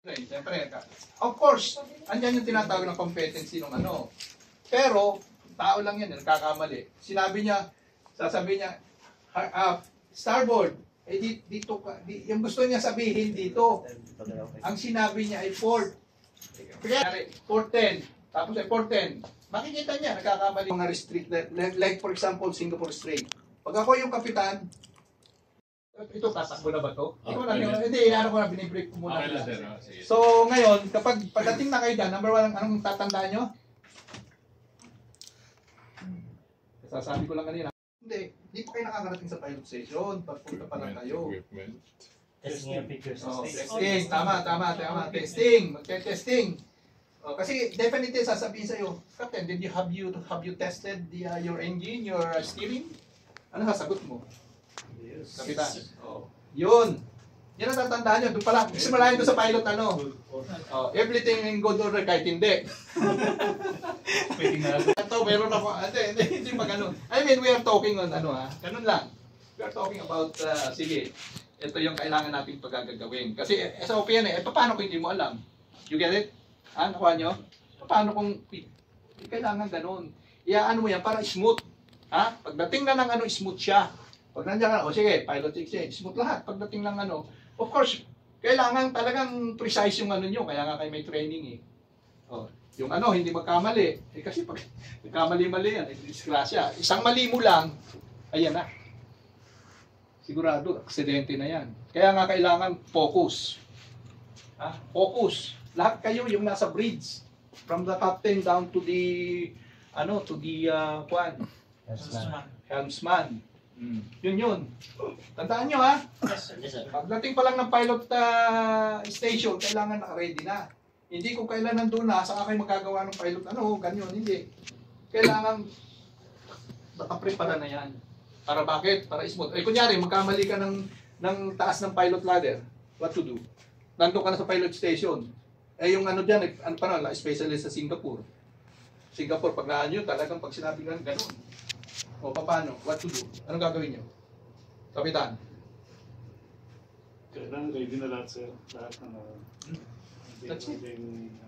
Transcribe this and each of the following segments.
Siyempre, of course, andyan yung tinatawag ng competency ng ano. Pero, tao lang yan, nagkakamali. Sinabi niya, sasabihin niya, starboard, dito ka, yung gusto niya sabihin dito, ang sinabi niya ay port. Kaya, port 10, tapos ay port 10. Makikita niya, nagkakamali. Mga restricted, like for example, Singapore Strait. Pag ako yung kapitan, ito, tatakbo na ba ito? Hindi, inaano ko na, binibreak ko muna. So, ngayon, kapag pagdating na kayo dyan, number 1, anong tatandaan nyo? Sasabi ko lang kanina. Hindi pa kayo nakakarating sa pilot station. Pagpunta pa lang kayo. Testing yung pictures. Testing, tama. Testing, magte-testing. Kasi definitely sasabihin sa'yo, Captain, have you tested your engine, your steering? Ano sasagot mo? Kapitan. Yun. Yan ang tatandaan nyo. Doon pala. Simulahin doon sa pilot ano. Everything in good order kahit hindi. Ito, meron ako. Hindi pa ganun. I mean, we are talking on ano ha. Ganun lang. We are talking about, sige, ito yung kailangan nating pagagawin. Kasi SOP yan eh. Paano kung hindi mo alam? You get it? Nakuha nyo? Paano kung kailangan ganun? Iyaano mo yan para smooth. Ha? Pagdating na ng ano, smooth siya. Pag nandiyan ka, sige, pilot exchange, smooth lahat. Pagdating lang ano, of course, kailangan talagang precise yung ano nyo, kaya nga kayo may training eh. Yung ano, hindi magkamali. Kasi pag nagkamali-mali yan, disgrasya. Isang mali mo lang, ayan na. Sigurado, aksidente na yan. Kaya nga kailangan focus. Focus. Lahat kayo yung nasa bridge. From the captain down to the, helmsman. Yun. Tandaan nyo ha. Yes, sir. Pagdating pa lang ng pilot station, kailangan naka-ready na. Hindi kung kailan nandun na, saka kayo magagawa ng pilot, ganyan, hindi. Kailangan naka-prepara na yan. Para bakit? Para smooth. Kunyari, magkamali ka ng taas ng pilot ladder, what to do? Nandun ka na sa pilot station. Yung ano dyan, especially sa Singapore. Pag naan nyo, talagang pag sinabi nga ganun. Paano? What to do? Anong gagawin nyo? Kapitan? Kailangan ready na lahat, sir. Lahat na That's it.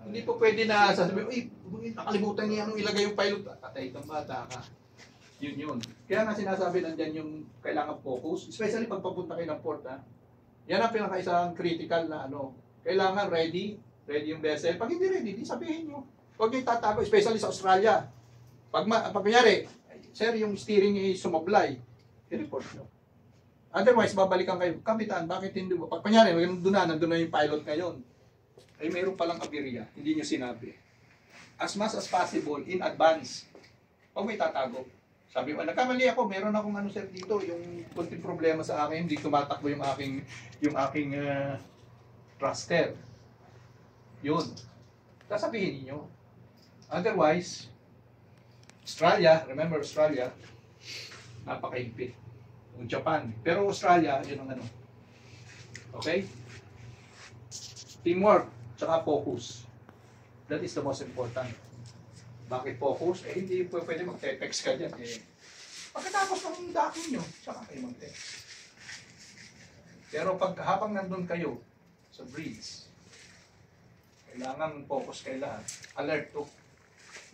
Hindi po pwede na sasabihin, nakalimutan niya anong ilagay yung pilot. Atay kang bata ka. Yun. Kaya nga sinasabi nandyan yung kailangan focus. Especially pag papunta kayo ng port. Yan ang pinaka-isang critical na ano. Kailangan ready yung vessel. Pag hindi ready, di sabihin nyo. Huwag nyo tatago, especially sa Australia. Pag kunyari, sir, yung steering ay sumablay. I-report nyo. Otherwise, babalikan kayo. Kapitan, bakit hindi mo? Pag kunyari, nandun na yung pilot ngayon. Ay mayroon palang aberya. Hindi nyo sinabi. As much as possible, in advance. Huwag may tatago. Sabi mo, nagkamali ako. Meron akong sir, dito. Yung kunting problema sa akin. Hindi tumatakbo yung aking thruster. Yun. Sasabihin niyo. Otherwise, Australia, remember Australia, napakaigpit. Yung Japan. Pero Australia, yun ang ano. Okay? Teamwork, tsaka focus. That is the most important. Bakit focus? Hindi pwede mag-text ka dyan. Pagkatapos ng docking nyo, tsaka kayo mag-text. Pero habang nandun kayo sa bridge, kailangan focus kayo lahat. Alert to.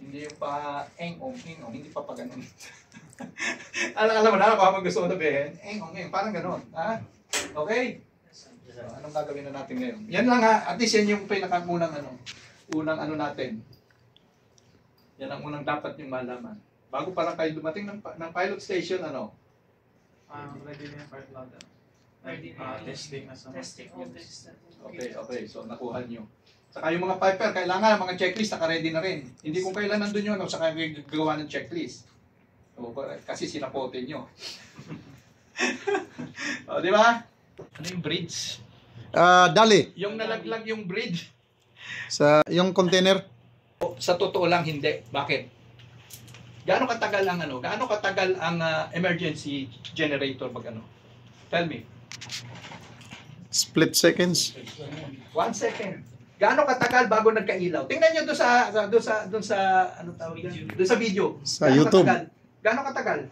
Hindi yung pa engong, hindi pa ganun. alam mo na kung habang gusto mo sabihin, engong, parang ganun. Okay? Anong gagawin na natin ngayon? Yan lang at least yan yung unang natin. Yan ang unang dapat yung malaman. Bago pa lang kayo dumating ng pilot station, ready na yung pilot ladder. Ready na testing na sa Okay. So, nakuha nyo. Saka yung mga piper, kailangan mga checklist naka-ready na rin. Hindi kung kailan nandun yun, saka gagawa ng checklist. Kasi sinapote nyo. Di ba? Ano yung bridge? Dali. Yung nalaglag yung bridge. Yung container. Sa totoo lang, hindi. Bakit? Gaano katagal ang emergency generator Tell me. Split seconds. 1 second. Gaano katagal bago nagkailaw? Tingnan niyo doon sa video. Sa YouTube. Gaano katagal?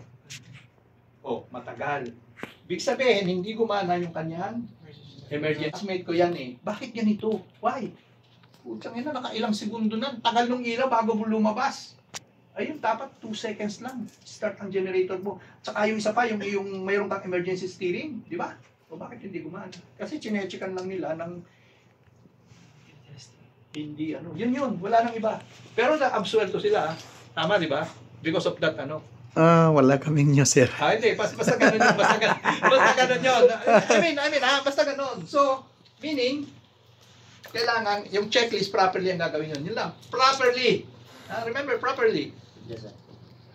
Matagal. Big sabihin, hindi gumana yung kanyang Emergency mate ko yan eh. Bakit ganito? Why? Putang ina, nakailang segundo na. Tagal nung ilaw bago mo lumabas. Ayun, dapat 2 seconds lang. Start ang generator mo. Tsaka yung isa pa, yung mayroong kang emergency steering. Di ba? O bakit hindi gumana? Kasi chinechekan lang nila ng hindi ano. Yun. Wala nang iba. Pero na-absuelto sila. Tama, di ba? Because of that, ano. Wala kaming news, sir. Hindi. Basta ganun yun. Basta ganun yun. I mean, basta ganun. So, meaning, kailangan yung checklist properly ang gagawin yun. Yun lang. Properly. Remember, properly. Yes, sir.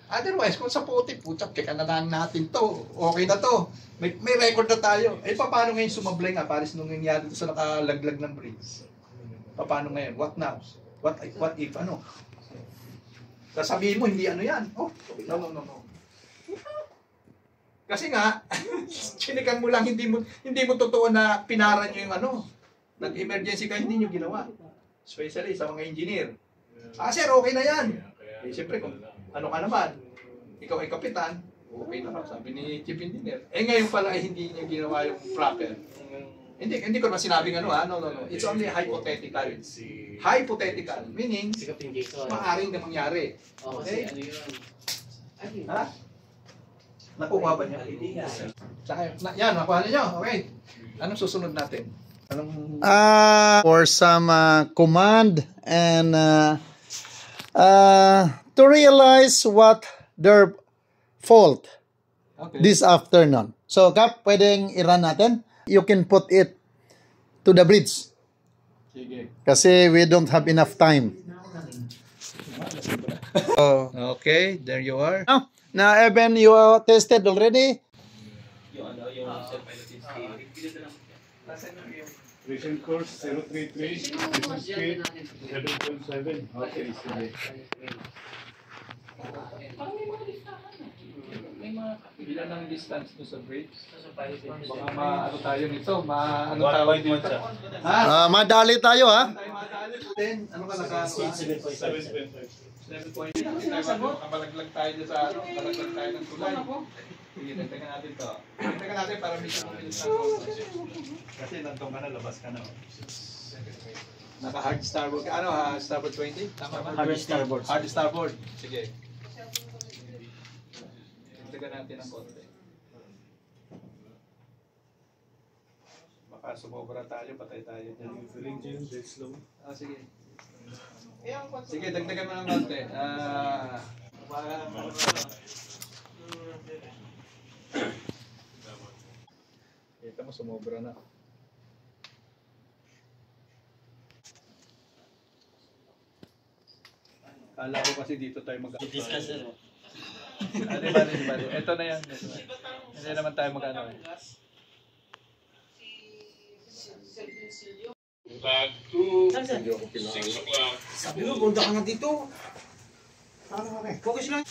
Otherwise, kung sa puti, putak, kaya na lang natin to. Okay na to. May record na tayo. Eh, paano ngayon sumablay nga? Paris nung nangyari to sa nakalaglag ng bridge. Paano ngayon? What now? What if? Ano? Sasabihin mo, hindi ano yan. Oh, no. Kasi nga, chinikan mo lang, hindi mo totoo na pinaran nyo yung ano. Nag-emergency ka, hindi nyo ginawa. Especially sa mga engineer. Sir, okay na yan. Eh, siyempre, kung ano ka naman, ikaw ay kapitan, okay na ka, sabi ni Chief Engineer. Eh, ngayon pala ay hindi niya ginawa yung proper. Hindi ko naman sinabing ano, no. It's only hypothetical. Hypothetical, meaning, maaaring na mangyari. Okay? Ha? Nakuha ba niya? Yan, nakuha niyo. Okay. Anong susunod natin? For some command and to realize what their fault this afternoon. So, Kap, pwedeng i-run natin. You can put it to the bridge. Sige. Kasi we don't have enough time. Okay, there you are. Now, Evan, you tested already? Recent course 033, recent speed 7.7. Okay, sige. May mga ilan ang distance to sa bridge? Baka maano tayo nito, maano tawag dito. Madali tayo, ha? Ano ka naka? 7.5. 7.5. Malaglag tayo sa ano, malaglag tayo ng tulay. Sige, tagtagan natin to. Tagtagan natin para may minutes na. Kasi nandun ka na, labas ka na. Naka-hard starboard. Ano ha? Starboard 20? Tama ba? Hard starboard. Hard starboard. Sige. Tagtagan natin ng konti. Baka sumobra tayo, patay tayo dyan. Feeling dyan, dead slow. Sige. Sige, dagdagan mo ng konti. Kita mo, sumobra na. Kala ko kasi dito tayo Discuss, sir. Bali. Ito na yan. Hindi naman tayo mag-ano eh. Back to Saan, sir? 6 o'clock. Sabi mo, punta ka na dito. Focus lang.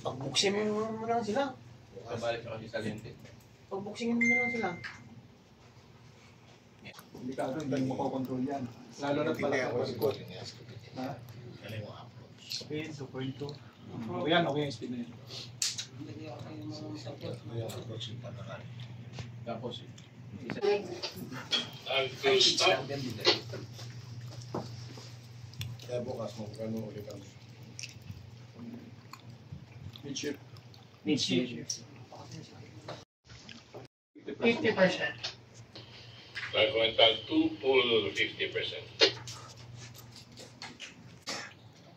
Pagbuksin mo lang sila. Kabalik ako sa lente. Pagbuksingin mo lang sila. Hindi ka hindi mo makokontrol yan. Lalo na pala sa pasikot. Ha? Speed, 2.2. Yan, okay yung speed na yun. Tapos, And to stop. Kaya bukas mo, gano'n ulit kami. midship. 50%. 5.2 full 50%.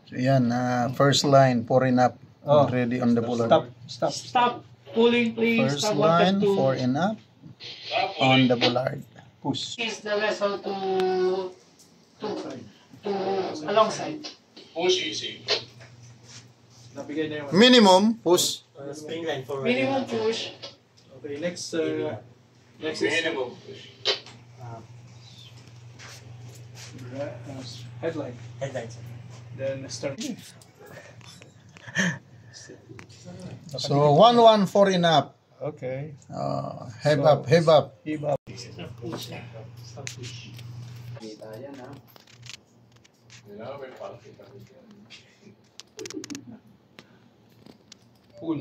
So, yan. First line, 4 and up. Already on the bullard. Stop. Pulling, please. First Stop line, 1, 2. 4 and up. Stop On pulling. the bullard. Push. Is the vessel to alongside. Push easy. Nabigay na yung... Minimum, push. Spring line forward. Minimum push. Okay, next is... Minimum push. Headline. Headline, sir. Then stern. So, 1, 1, 4 and up. Okay. Heave up, heave up. Pull.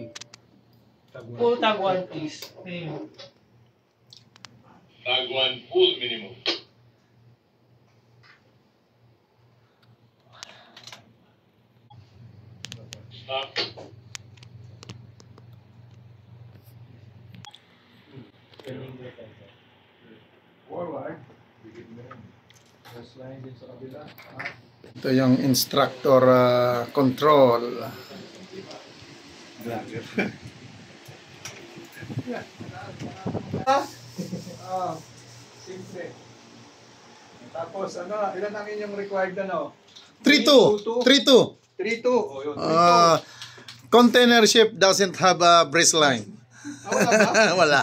Pull tag 1, please. Tag 1 full minimum. Stop. Forward. First line din sa kabila. Ito yung instructor control. Simple. Tapos ano, ilan ang inyong required ano? 3-2. 3-2. 3-2. Oh, yun. 3-2. Container ship doesn't have a breast line. Wala ba? Wala.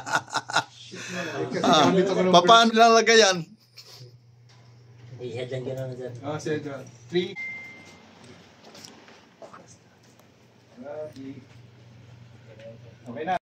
Kasi gamit ako ng Paano lalagay yan? I-head lang gano'n dyan. Oh, sige. 3. Okay na.